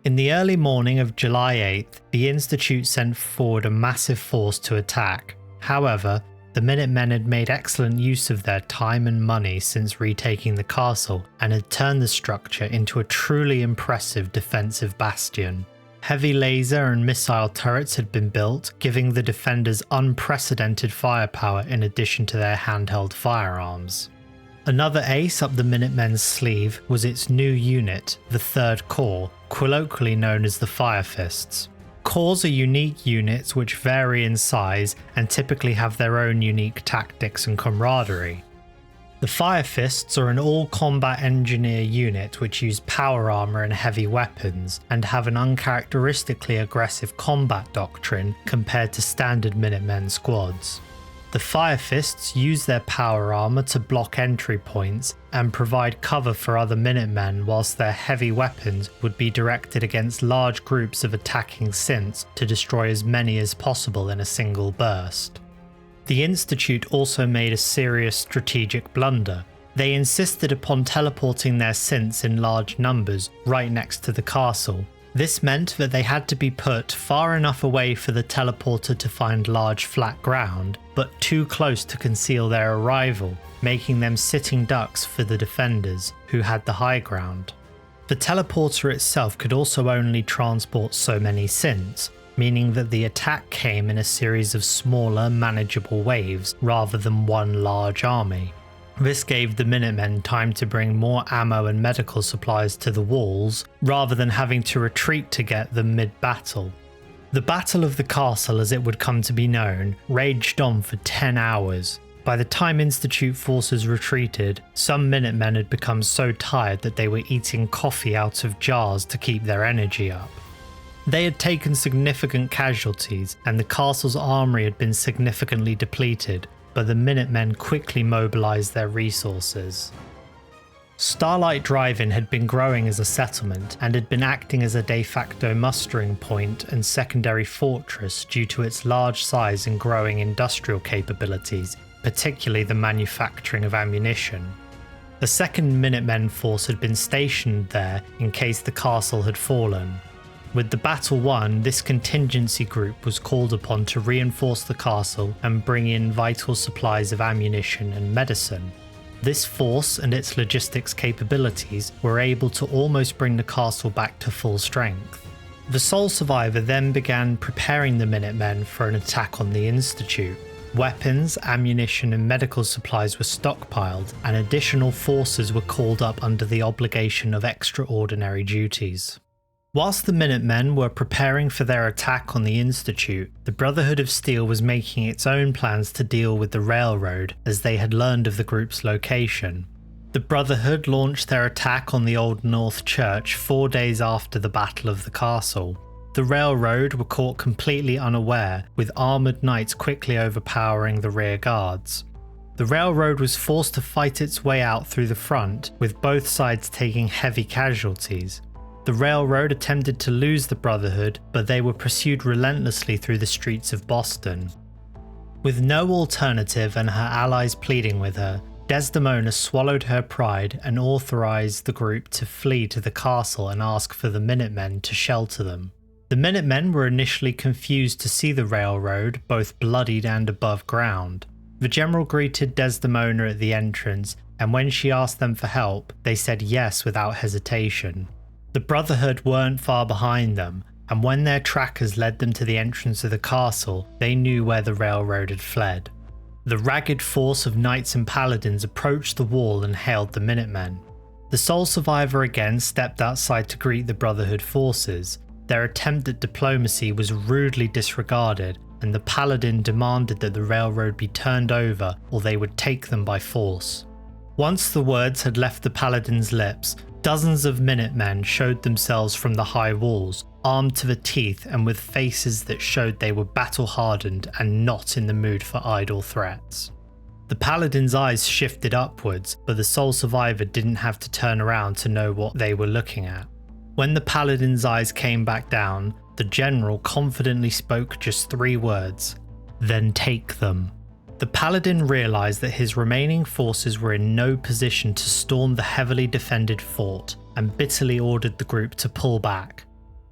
In the early morning of July 8th, the Institute sent forward a massive force to attack. However, the Minutemen had made excellent use of their time and money since retaking the castle and had turned the structure into a truly impressive defensive bastion. Heavy laser and missile turrets had been built, giving the defenders unprecedented firepower in addition to their handheld firearms. Another ace up the Minutemen's sleeve was its new unit, the 3rd Corps, colloquially known as the Fire Fists. Corps are unique units which vary in size and typically have their own unique tactics and camaraderie. The Fire Fists are an all-combat engineer unit which use power armor and heavy weapons, and have an uncharacteristically aggressive combat doctrine compared to standard Minutemen squads. The Fire Fists use their power armor to block entry points and provide cover for other Minutemen, whilst their heavy weapons would be directed against large groups of attacking synths to destroy as many as possible in a single burst. The Institute also made a serious strategic blunder. They insisted upon teleporting their synths in large numbers right next to the castle. This meant that they had to be put far enough away for the teleporter to find large flat ground, but too close to conceal their arrival, making them sitting ducks for the defenders, who had the high ground. The teleporter itself could also only transport so many synths, meaning that the attack came in a series of smaller, manageable waves rather than one large army. This gave the Minutemen time to bring more ammo and medical supplies to the walls, rather than having to retreat to get them mid-battle. The Battle of the Castle, as it would come to be known, raged on for 10 hours. By the time Institute forces retreated, some Minutemen had become so tired that they were eating coffee out of jars to keep their energy up. They had taken significant casualties, and the castle's armory had been significantly depleted, but the Minutemen quickly mobilized their resources. Starlight Drive-In had been growing as a settlement and had been acting as a de facto mustering point and secondary fortress due to its large size and growing industrial capabilities, particularly the manufacturing of ammunition. The 2nd Minutemen force had been stationed there in case the castle had fallen. With the battle won, this contingency group was called upon to reinforce the castle and bring in vital supplies of ammunition and medicine. This force and its logistics capabilities were able to almost bring the castle back to full strength. The sole survivor then began preparing the Minutemen for an attack on the Institute. Weapons, ammunition and medical supplies were stockpiled, and additional forces were called up under the obligation of extraordinary duties. Whilst the Minutemen were preparing for their attack on the Institute, the Brotherhood of Steel was making its own plans to deal with the railroad as they had learned of the group's location. The Brotherhood launched their attack on the Old North Church 4 days after the Battle of the Castle. The railroad were caught completely unaware, with armoured knights quickly overpowering the rear guards. The railroad was forced to fight its way out through the front, with both sides taking heavy casualties. The railroad attempted to lose the Brotherhood, but they were pursued relentlessly through the streets of Boston. With no alternative and her allies pleading with her, Desdemona swallowed her pride and authorized the group to flee to the castle and ask for the Minutemen to shelter them. The Minutemen were initially confused to see the railroad, both bloodied and above ground. The general greeted Desdemona at the entrance, and when she asked them for help, they said yes without hesitation. The Brotherhood weren't far behind them, and when their trackers led them to the entrance of the castle, they knew where the railroad had fled. The ragged force of knights and paladins approached the wall and hailed the Minutemen. The sole survivor again stepped outside to greet the Brotherhood forces. Their attempt at diplomacy was rudely disregarded, and the paladin demanded that the railroad be turned over or they would take them by force. Once the words had left the paladin's lips, dozens of Minutemen showed themselves from the high walls, armed to the teeth and with faces that showed they were battle-hardened and not in the mood for idle threats. The paladin's eyes shifted upwards, but the sole survivor didn't have to turn around to know what they were looking at. When the paladin's eyes came back down, the general confidently spoke just 3 words: "Then take them." The paladin realized that his remaining forces were in no position to storm the heavily defended fort and bitterly ordered the group to pull back.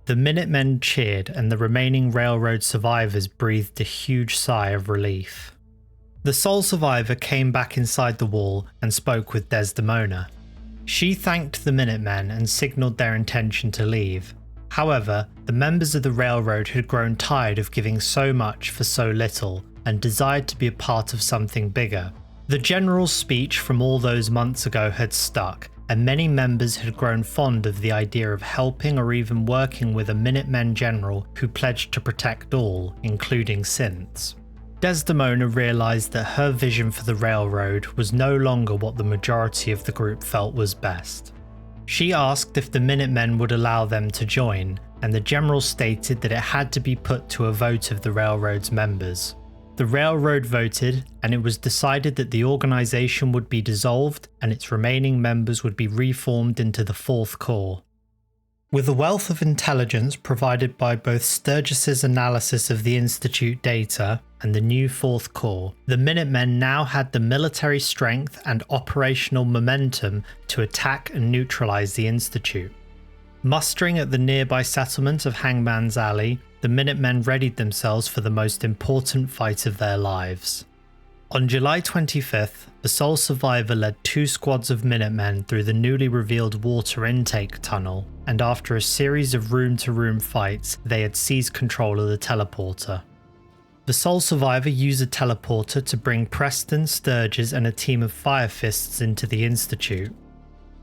The Minutemen cheered and the remaining railroad survivors breathed a huge sigh of relief. The sole survivor came back inside the wall and spoke with Desdemona. She thanked the Minutemen and signaled their intention to leave. However, the members of the railroad had grown tired of giving so much for so little and desired to be a part of something bigger. The general's speech from all those months ago had stuck, and many members had grown fond of the idea of helping or even working with a Minutemen general who pledged to protect all, including synths. Desdemona realized that her vision for the railroad was no longer what the majority of the group felt was best. She asked if the Minutemen would allow them to join, and the general stated that it had to be put to a vote of the railroad's members. The railroad voted, and it was decided that the organization would be dissolved and its remaining members would be reformed into the 4th Corps. With a wealth of intelligence provided by both Sturgis's analysis of the Institute data and the new 4th Corps, the Minutemen now had the military strength and operational momentum to attack and neutralize the Institute. Mustering at the nearby settlement of Hangman's Alley, the Minutemen readied themselves for the most important fight of their lives. On July 25th, the sole survivor led 2 squads of Minutemen through the newly revealed water intake tunnel, and after a series of room-to-room fights, they had seized control of the teleporter. The sole survivor used a teleporter to bring Preston, Sturgis and a team of Fire Fists into the Institute.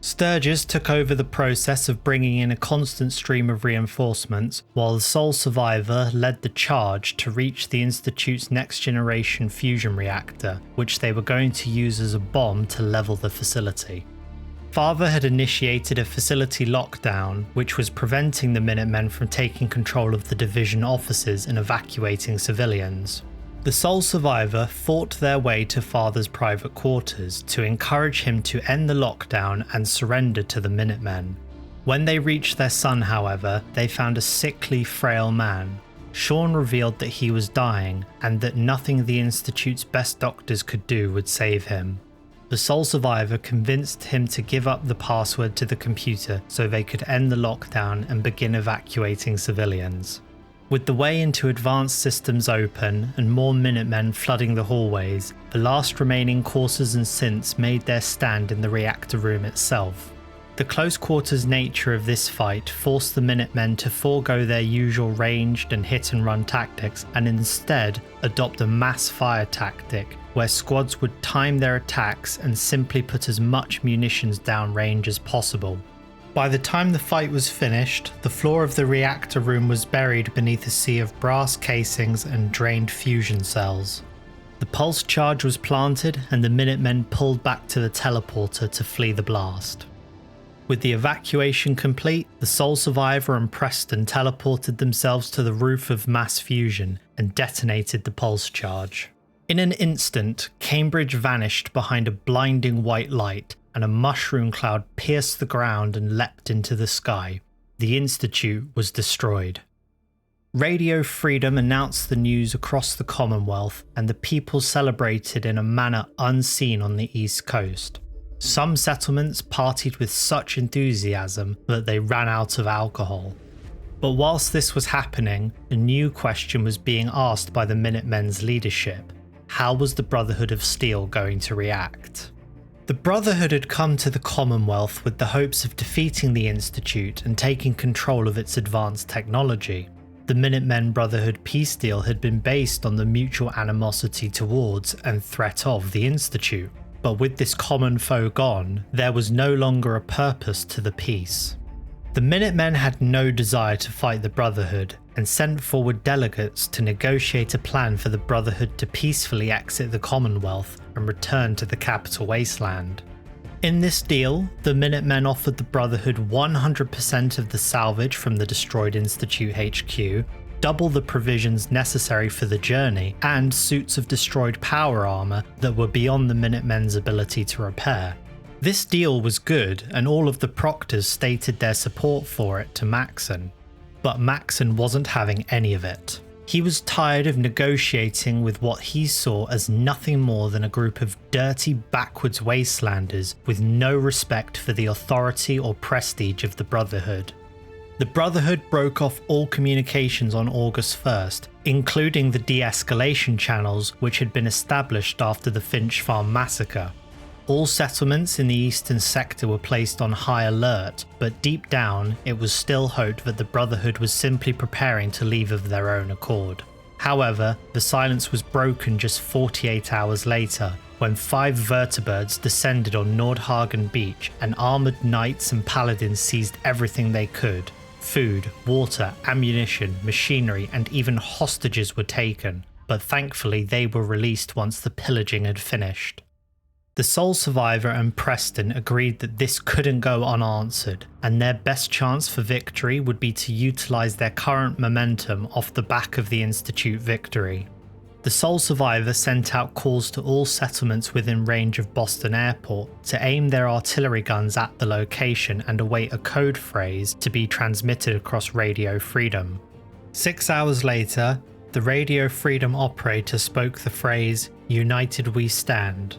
Sturgis took over the process of bringing in a constant stream of reinforcements, while the sole survivor led the charge to reach the Institute's next-generation fusion reactor, which they were going to use as a bomb to level the facility. Father had initiated a facility lockdown, which was preventing the Minutemen from taking control of the division offices and evacuating civilians. The sole survivor fought their way to Father's private quarters to encourage him to end the lockdown and surrender to the Minutemen. When they reached their son, however, they found a sickly, frail man. Sean revealed that he was dying and that nothing the Institute's best doctors could do would save him. The sole survivor convinced him to give up the password to the computer so they could end the lockdown and begin evacuating civilians. With the way into advanced systems open and more Minutemen flooding the hallways, the last remaining coursers and synths made their stand in the reactor room itself. The close quarters nature of this fight forced the Minutemen to forego their usual ranged and hit and run tactics and instead adopt a mass fire tactic, where squads would time their attacks and simply put as much munitions downrange as possible. By the time the fight was finished, the floor of the reactor room was buried beneath a sea of brass casings and drained fusion cells. The pulse charge was planted and the Minutemen pulled back to the teleporter to flee the blast. With the evacuation complete, the sole survivor and Preston teleported themselves to the roof of mass fusion and detonated the pulse charge. In an instant, Cambridge vanished behind a blinding white light, and a mushroom cloud pierced the ground and leapt into the sky. The Institute was destroyed. Radio Freedom announced the news across the Commonwealth, and the people celebrated in a manner unseen on the East Coast. Some settlements partied with such enthusiasm that they ran out of alcohol. But whilst this was happening, a new question was being asked by the Minutemen's leadership. How was the Brotherhood of Steel going to react? The Brotherhood had come to the Commonwealth with the hopes of defeating the Institute and taking control of its advanced technology. The Minutemen Brotherhood peace deal had been based on the mutual animosity towards and threat of the Institute, but with this common foe gone, there was no longer a purpose to the peace. The Minutemen had no desire to fight the Brotherhood and sent forward delegates to negotiate a plan for the Brotherhood to peacefully exit the Commonwealth and return to the capital wasteland. In this deal, the Minutemen offered the Brotherhood 100% of the salvage from the destroyed Institute HQ, double the provisions necessary for the journey, and suits of destroyed power armor that were beyond the Minutemen's ability to repair. This deal was good, and all of the proctors stated their support for it to Maxon. But Maxon wasn't having any of it. He was tired of negotiating with what he saw as nothing more than a group of dirty, backwards wastelanders with no respect for the authority or prestige of the Brotherhood. The Brotherhood broke off all communications on August 1st, including the de-escalation channels which had been established after the Finch Farm massacre. All settlements in the eastern sector were placed on high alert, but deep down it was still hoped that the Brotherhood was simply preparing to leave of their own accord. However, the silence was broken just 48 hours later, when 5 vertibirds descended on Nordhagen Beach and armoured knights and paladins seized everything they could. Food, water, ammunition, machinery, and even hostages were taken, but thankfully they were released once the pillaging had finished. The sole survivor and Preston agreed that this couldn't go unanswered, and their best chance for victory would be to utilise their current momentum off the back of the Institute victory. The sole survivor sent out calls to all settlements within range of Boston Airport to aim their artillery guns at the location and await a code phrase to be transmitted across Radio Freedom. 6 hours later, the Radio Freedom operator spoke the phrase, "United we stand."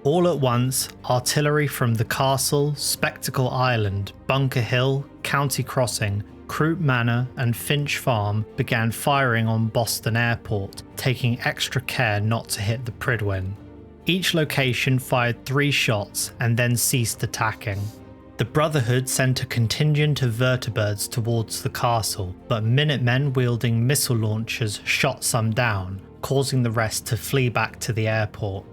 All at once, artillery from the Castle, Spectacle Island, Bunker Hill, County Crossing, Croup Manor and Finch Farm began firing on Boston Airport, taking extra care not to hit the Prydwen. Each location fired 3 shots and then ceased attacking. The Brotherhood sent a contingent of vertibirds towards the castle, but Minutemen wielding missile launchers shot some down, causing the rest to flee back to the airport.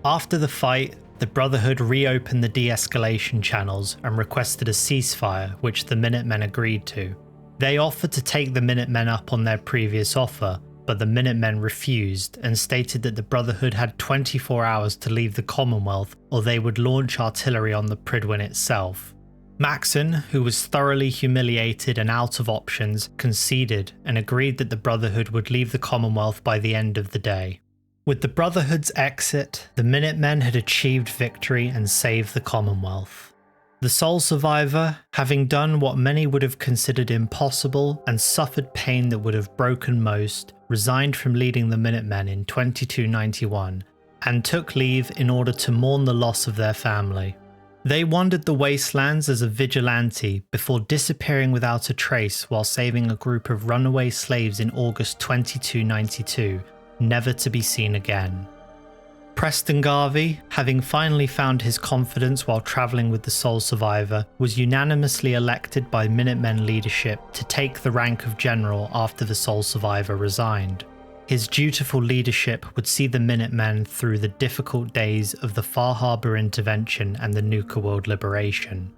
After the fight, the Brotherhood reopened the de-escalation channels and requested a ceasefire, which the Minutemen agreed to. They offered to take the Minutemen up on their previous offer, but the Minutemen refused and stated that the Brotherhood had 24 hours to leave the Commonwealth or they would launch artillery on the Prydwen itself. Maxon, who was thoroughly humiliated and out of options, conceded and agreed that the Brotherhood would leave the Commonwealth by the end of the day. With the Brotherhood's exit, the Minutemen had achieved victory and saved the Commonwealth. The sole survivor, having done what many would have considered impossible and suffered pain that would have broken most, resigned from leading the Minutemen in 2291 and took leave in order to mourn the loss of their family. They wandered the wastelands as a vigilante before disappearing without a trace while saving a group of runaway slaves in August 2292, never to be seen again. Preston Garvey, having finally found his confidence while travelling with the sole survivor, was unanimously elected by Minutemen leadership to take the rank of general after the sole survivor resigned. His dutiful leadership would see the Minutemen through the difficult days of the Far Harbor intervention and the Nuka World liberation.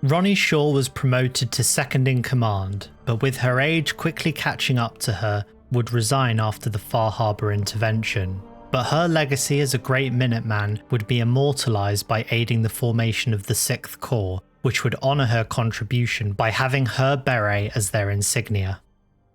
Ronnie Shaw was promoted to second in command, but with her age quickly catching up to her, would resign after the Far Harbor intervention. But her legacy as a great Minuteman would be immortalised by aiding the formation of the 6th Corps, which would honour her contribution by having her beret as their insignia.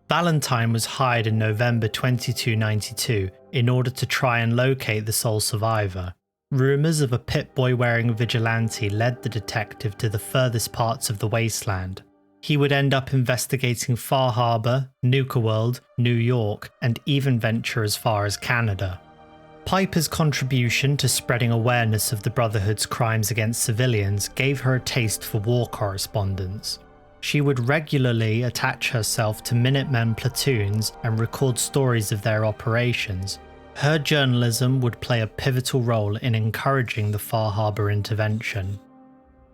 Valentine was hired in November 2292 in order to try and locate the sole survivor. Rumours of a Pip-Boy wearing vigilante led the detective to the furthest parts of the wasteland. He would end up investigating Far Harbor, Nuka World, New York, and even venture as far as Canada. Piper's contribution to spreading awareness of the Brotherhood's crimes against civilians gave her a taste for war correspondence. She would regularly attach herself to Minutemen platoons and record stories of their operations. Her journalism would play a pivotal role in encouraging the Far Harbor intervention.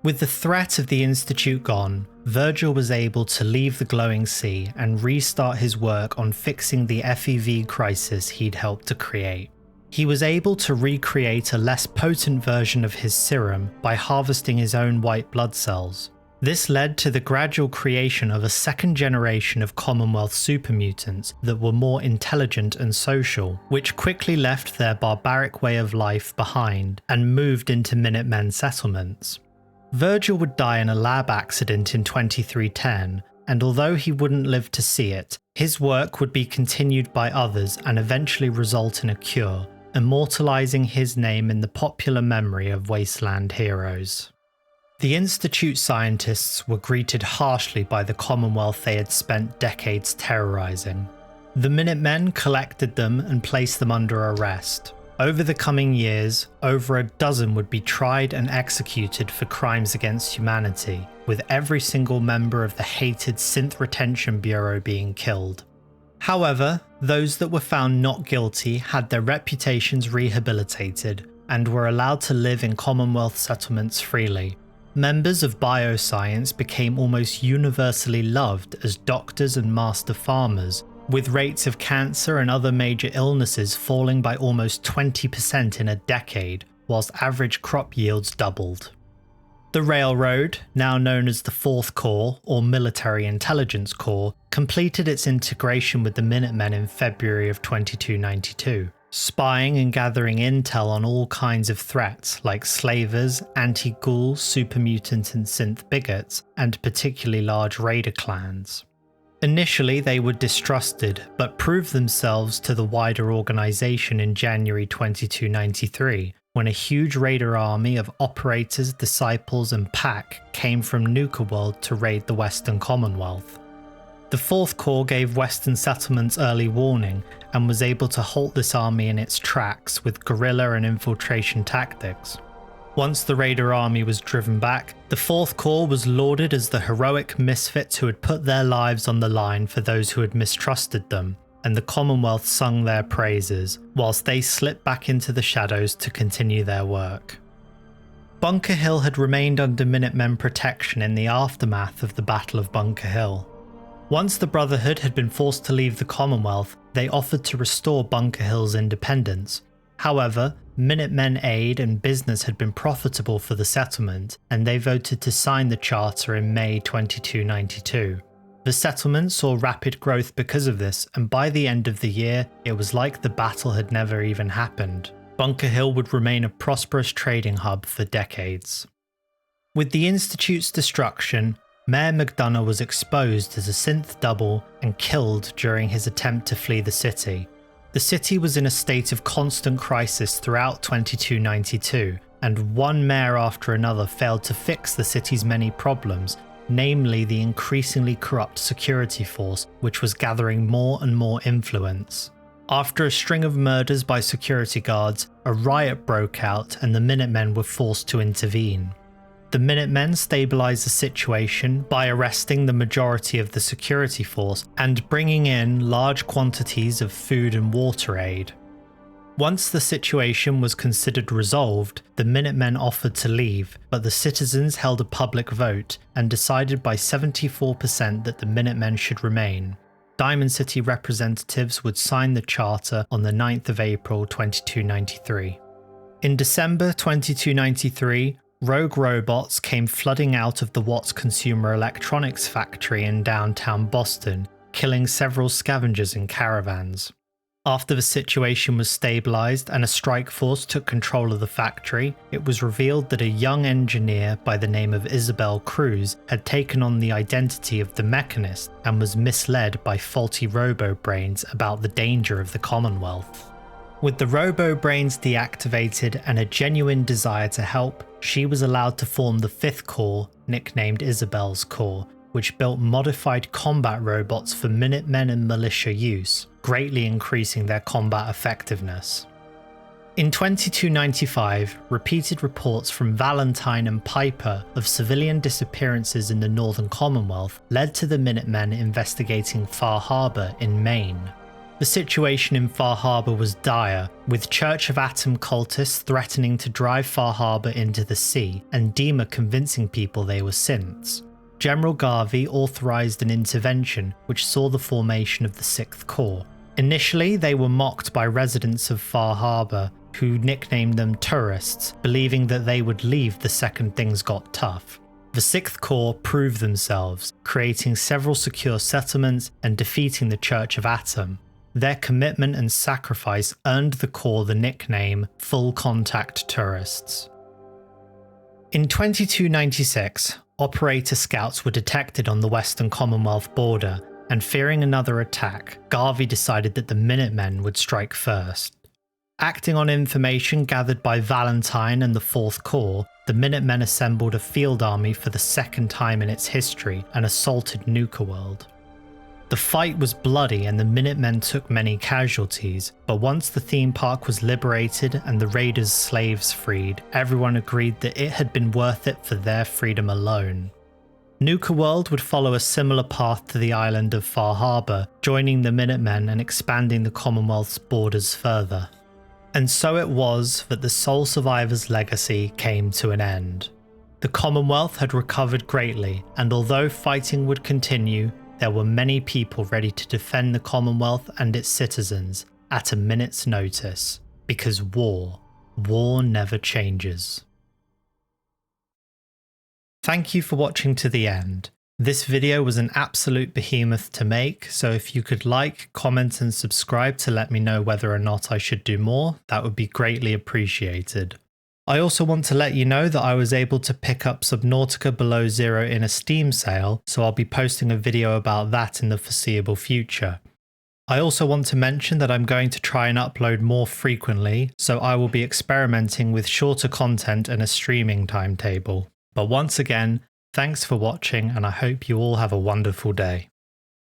With the threat of the Institute gone, Virgil was able to leave the glowing sea and restart his work on fixing the FEV crisis he'd helped to create. He was able to recreate a less potent version of his serum by harvesting his own white blood cells. This led to the gradual creation of a second generation of Commonwealth supermutants that were more intelligent and social, which quickly left their barbaric way of life behind and moved into Minutemen settlements. Virgil would die in a lab accident in 2310, and although he wouldn't live to see it, his work would be continued by others and eventually result in a cure, immortalizing his name in the popular memory of wasteland heroes. The Institute scientists were greeted harshly by the Commonwealth they had spent decades terrorizing. The Minutemen collected them and placed them under arrest. Over the coming years, over a dozen would be tried and executed for crimes against humanity, with every single member of the hated Synth Retention Bureau being killed. However, those that were found not guilty had their reputations rehabilitated and were allowed to live in Commonwealth settlements freely. Members of bioscience became almost universally loved as doctors and master farmers, with rates of cancer and other major illnesses falling by almost 20% in a decade, whilst average crop yields doubled. The Railroad, now known as the 4th Corps or Military Intelligence Corps, completed its integration with the Minutemen in February of 2292, spying and gathering intel on all kinds of threats like slavers, anti-Ghoul, supermutant and synth bigots, and particularly large raider clans. Initially they were distrusted, but proved themselves to the wider organisation in January 2293, when a huge raider army of operators, disciples and pack came from Nuka World to raid the Western Commonwealth. The 4th Corps gave Western settlements early warning and was able to halt this army in its tracks with guerrilla and infiltration tactics. Once the raider army was driven back, the 4th Corps was lauded as the heroic misfits who had put their lives on the line for those who had mistrusted them, and the Commonwealth sung their praises, whilst they slipped back into the shadows to continue their work. Bunker Hill had remained under Minutemen protection in the aftermath of the Battle of Bunker Hill. Once the Brotherhood had been forced to leave the Commonwealth, they offered to restore Bunker Hill's independence. However, Minutemen aid and business had been profitable for the settlement, and they voted to sign the charter in May 2292. The settlement saw rapid growth because of this, and by the end of the year, it was like the battle had never even happened. Bunker Hill would remain a prosperous trading hub for decades. With the Institute's destruction, Mayor McDonough was exposed as a synth double and killed during his attempt to flee the city. The city was in a state of constant crisis throughout 2292, and one mayor after another failed to fix the city's many problems, namely the increasingly corrupt security force, which was gathering more and more influence. After a string of murders by security guards, a riot broke out and the Minutemen were forced to intervene. The Minutemen stabilized the situation by arresting the majority of the security force and bringing in large quantities of food and water aid. Once the situation was considered resolved, the Minutemen offered to leave, but the citizens held a public vote and decided by 74% that the Minutemen should remain. Diamond City representatives would sign the charter on the 9th of April 2293. In December 2293, rogue robots came flooding out of the Watts Consumer Electronics factory in downtown Boston, killing several scavengers in caravans. After the situation was stabilized and a strike force took control of the factory, it was revealed that a young engineer by the name of Isabel Cruz had taken on the identity of the Mechanist and was misled by faulty robo-brains about the danger of the Commonwealth. With the robo-brains deactivated and a genuine desire to help, she was allowed to form the 5th Corps, nicknamed Isabel's Corps, which built modified combat robots for Minutemen and militia use, greatly increasing their combat effectiveness. In 2295, repeated reports from Valentine and Piper of civilian disappearances in the Northern Commonwealth led to the Minutemen investigating Far Harbor in Maine. The situation in Far Harbor was dire, with Church of Atom cultists threatening to drive Far Harbor into the sea, and Dima convincing people they were synths. General Garvey authorized an intervention which saw the formation of the Sixth Corps. Initially, they were mocked by residents of Far Harbor, who nicknamed them tourists, believing that they would leave the second things got tough. The Sixth Corps proved themselves, creating several secure settlements and defeating the Church of Atom. Their commitment and sacrifice earned the Corps the nickname Full Contact Tourists. In 2296, operator scouts were detected on the Western Commonwealth border, and fearing another attack, Garvey decided that the Minutemen would strike first. Acting on information gathered by Valentine and the Fourth Corps, the Minutemen assembled a field army for the second time in its history and assaulted Nuka World. The fight was bloody and the Minutemen took many casualties, but once the theme park was liberated and the raiders' slaves freed, everyone agreed that it had been worth it for their freedom alone. Nuka World would follow a similar path to the island of Far Harbor, joining the Minutemen and expanding the Commonwealth's borders further. And so it was that the sole survivor's legacy came to an end. The Commonwealth had recovered greatly, and although fighting would continue, there were many people ready to defend the Commonwealth and its citizens at a minute's notice, because war never changes. Thank you for watching to the end. This video was an absolute behemoth to make, so if you could like, comment and subscribe to let me know whether or not I should do more, that would be greatly appreciated. I also want to let you know that I was able to pick up Subnautica Below Zero in a Steam sale, so I'll be posting a video about that in the foreseeable future. I also want to mention that I'm going to try and upload more frequently, so I will be experimenting with shorter content and a streaming timetable. But once again, thanks for watching and I hope you all have a wonderful day.